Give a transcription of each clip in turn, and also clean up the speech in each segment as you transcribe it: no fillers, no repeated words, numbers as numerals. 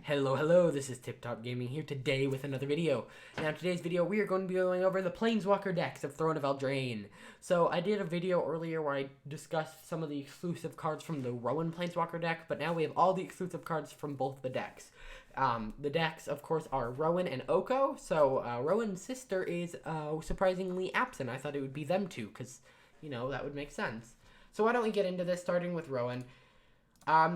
Hello, this is Tip Top Gaming here today with another video. Now, in today's video, we are going to be going over the Planeswalker decks of Throne of Eldraine. So, I did a video earlier where I discussed some of the exclusive cards from the Rowan Planeswalker deck, but now we have all the exclusive cards from both the decks. The decks, of course, are Rowan and Oko, so Rowan's sister is surprisingly absent. I thought it would be them two, because, that would make sense. So, why don't we get into this, starting with Rowan.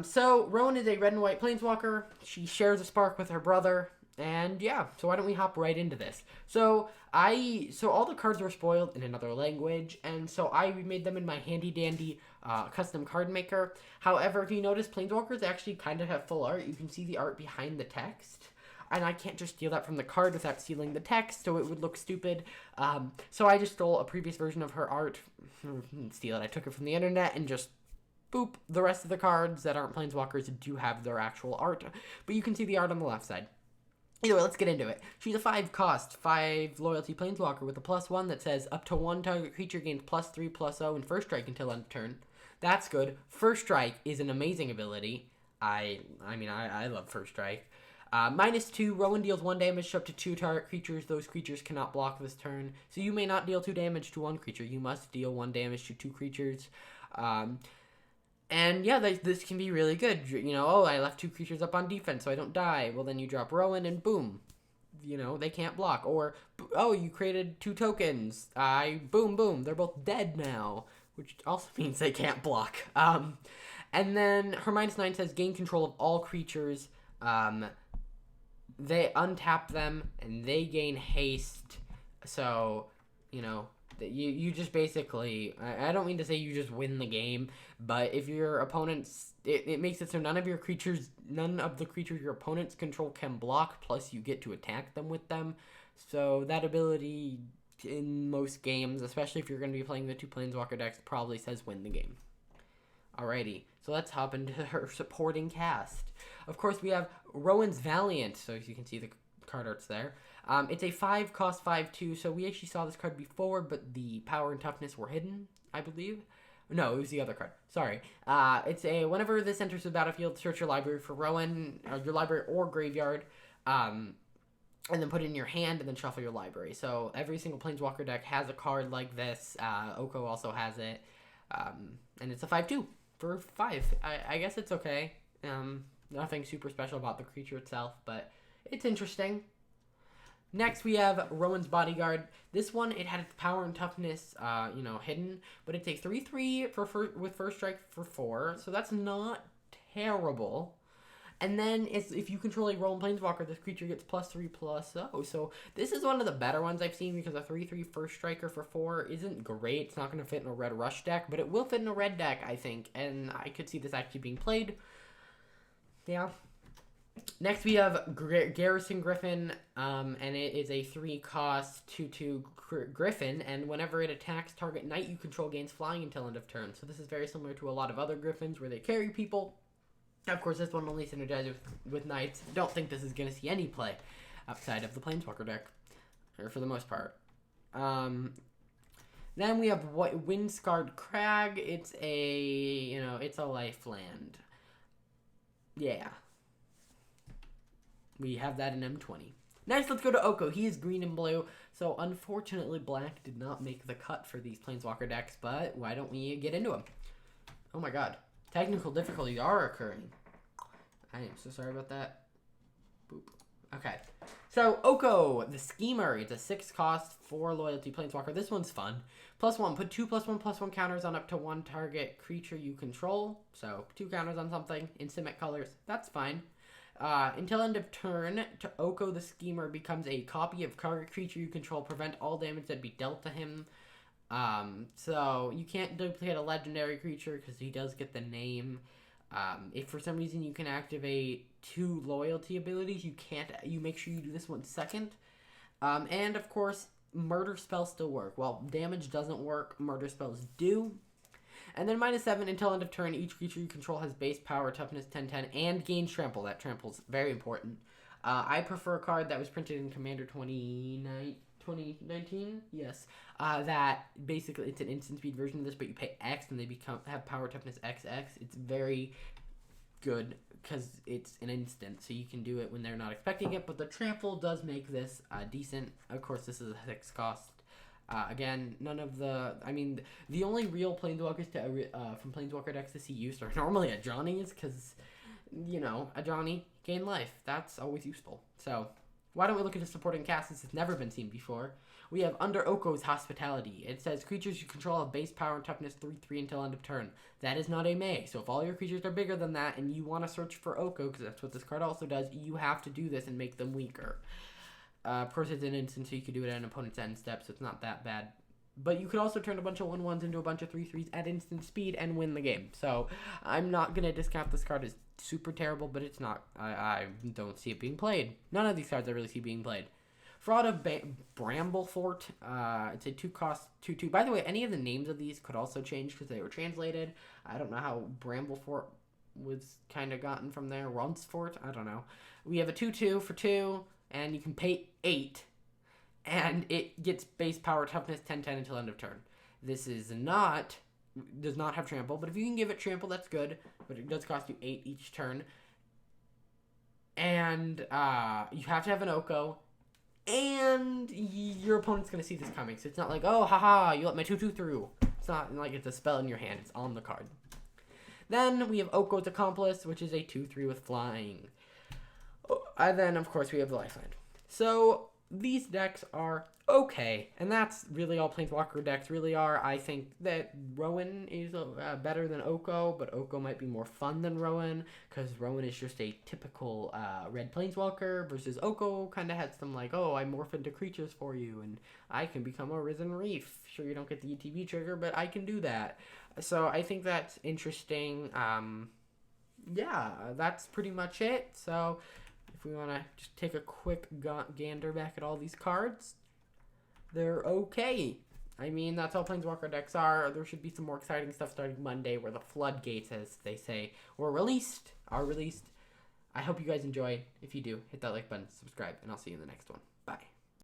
So Rowan is a red and white planeswalker. She shares a spark with her brother, and yeah, so why don't we hop right into this? So all the cards were spoiled in another language, and so I made them in my handy dandy custom card maker. However, if you notice, planeswalkers actually kind of have full art. You can see the art behind the text. And I can't just steal that from the card without stealing the text, so it would look stupid. So I just stole a previous version of her art. Steal it. I took it from the internet and just boop, the rest of the cards that aren't planeswalkers do have their actual art, but you can see the art on the left side. Anyway, let's get into it. She's a 5-cost, 5 loyalty planeswalker with a +1 that says up to 1 target creature gains +3/+0 and first strike until end of turn. That's good. First strike is an amazing ability. I love first strike. -2, Rowan deals 1 damage to up to 2 target creatures. Those creatures cannot block this turn. So you may not deal 2 damage to 1 creature. You must deal 1 damage to 2 creatures. And yeah, this can be really good. I left 2 creatures up on defense so I don't die. Well, then you drop Rowan and boom. They can't block. Or, you created 2 tokens. Boom. They're both dead now. Which also means they can't block. And then her -9 says gain control of all creatures. They untap them and they gain haste. So, you just basically, I don't mean to say you just win the game, but if your opponents, it makes it so none of the creatures your opponents control can block, plus you get to attack them with them. So that ability in most games, especially if you're going to be playing the 2 planeswalker decks, probably says win the game. Alrighty, so let's hop into her supporting cast. Of course, we have Rowan's Valiant, so as you can see the card art's there. It's a 5-cost 5/2, so we actually saw this card before, but the power and toughness were hidden, I believe. No, it was the other card. Sorry. It's whenever this enters the battlefield, search your library for Rowan, or your library or graveyard, and then put it in your hand, and then shuffle your library. So every single Planeswalker deck has a card like this. Oko also has it, and it's a 5/2 for 5. I guess it's okay. Nothing super special about the creature itself, but it's interesting. Next, we have Rowan's Bodyguard. This one, it had its power and toughness, hidden, but it's a 3/3 with first strike for 4, so that's not terrible. And then, if you control a Rowan Planeswalker, this creature gets +3/+0. So this is one of the better ones I've seen, because a 3/3 first striker for 4 isn't great. It's not going to fit in a red rush deck, but it will fit in a red deck, I think, and I could see this actually being played. Yeah. Next, we have Garrison Griffin, and it is a 3-cost 2/2 Griffin, and whenever it attacks target knight you control gains flying until end of turn. So this is very similar to a lot of other Griffins where they carry people. Of course, this one only synergizes with knights. Don't think this is going to see any play outside of the Planeswalker deck, or for the most part. Then we have Windscarred Crag. It's it's a lifeland. Yeah. We have that in M20. Next, let's go to Oko. He is green and blue, so unfortunately black did not make the cut for these Planeswalker decks, but why don't we get into them? Oh my god. Technical difficulties are occurring. I am so sorry about that. Boop. Okay. So, Oko, the Schemer. It's a 6-cost 4 loyalty Planeswalker. This one's fun. +1. Put 2 +1/+1 counters on up to 1 target creature you control. So, 2 counters on something in Simic colors. That's fine. Until end of turn, to Oko the Schemer becomes a copy of target creature you control. Prevent all damage that be dealt to him. So you can't duplicate a legendary creature because he does get the name. If for some reason you can activate 2 loyalty abilities, you make sure you do this one second. And of course, murder spells still work. While damage doesn't work, murder spells do. And then -7 until end of turn, each creature you control has base power, toughness 10/10, and gains trample. That trample's very important. I prefer a card that was printed in Commander 2019. Yes. That basically it's an instant speed version of this, but you pay X and they have power toughness XX. It's very good because it's an instant, so you can do it when they're not expecting it. But the trample does make this decent. Of course, this is a 6 cost. Again, none of the... I mean, the only real Planeswalkers from Planeswalker decks to see used are normally a Johnny's, because, you know, a Johnny gain life. That's always useful. So, why don't we look at the supporting cast since it's never been seen before? We have Under Oko's Hospitality. It says, creatures you control have base power and toughness 3/3 until end of turn. That is not a May, so if all your creatures are bigger than that and you want to search for Oko, because that's what this card also does, you have to do this and make them weaker. Of course, it's an instant, so you could do it at an opponent's end step, so it's not that bad. But you could also turn a bunch of 1/1s into a bunch of 3/3s at instant speed and win the game. So I'm not going to discount this card as super terrible, but it's not. I don't see it being played. None of these cards I really see being played. Fraud of Bramblefort. It's a 2-cost 2/2. By the way, any of the names of these could also change because they were translated. I don't know how Bramblefort was kind of gotten from there. Runsfort? I don't know. We have a 2/2 for 2, and you can pay 8. And it gets base power toughness 10/10 until end of turn. This does not have trample, but if you can give it trample, that's good. But it does cost you 8 each turn. And you have to have an Oko. And your opponent's going to see this coming. So it's not like, oh, haha, you let my 2/2 through. It's not like it's a spell in your hand. It's on the card. Then we have Oko's Accomplice, which is a 2/3 with flying. And then, of course, we have the Lifeline. So these decks are okay. And that's really all Planeswalker decks really are. I think that Rowan is better than Oko, but Oko might be more fun than Rowan, because Rowan is just a typical red Planeswalker, versus Oko kind of has some like, oh, I morph into creatures for you, and I can become a Risen Reef. Sure, you don't get the ETB trigger, but I can do that. So I think that's interesting. Yeah, that's pretty much it. So if we want to just take a quick gander back at all these cards, they're okay. I mean, that's all Planeswalker decks are. There should be some more exciting stuff starting Monday where the floodgates, as they say, are released. I hope you guys enjoy. If you do, hit that like button, subscribe, and I'll see you in the next one. Bye.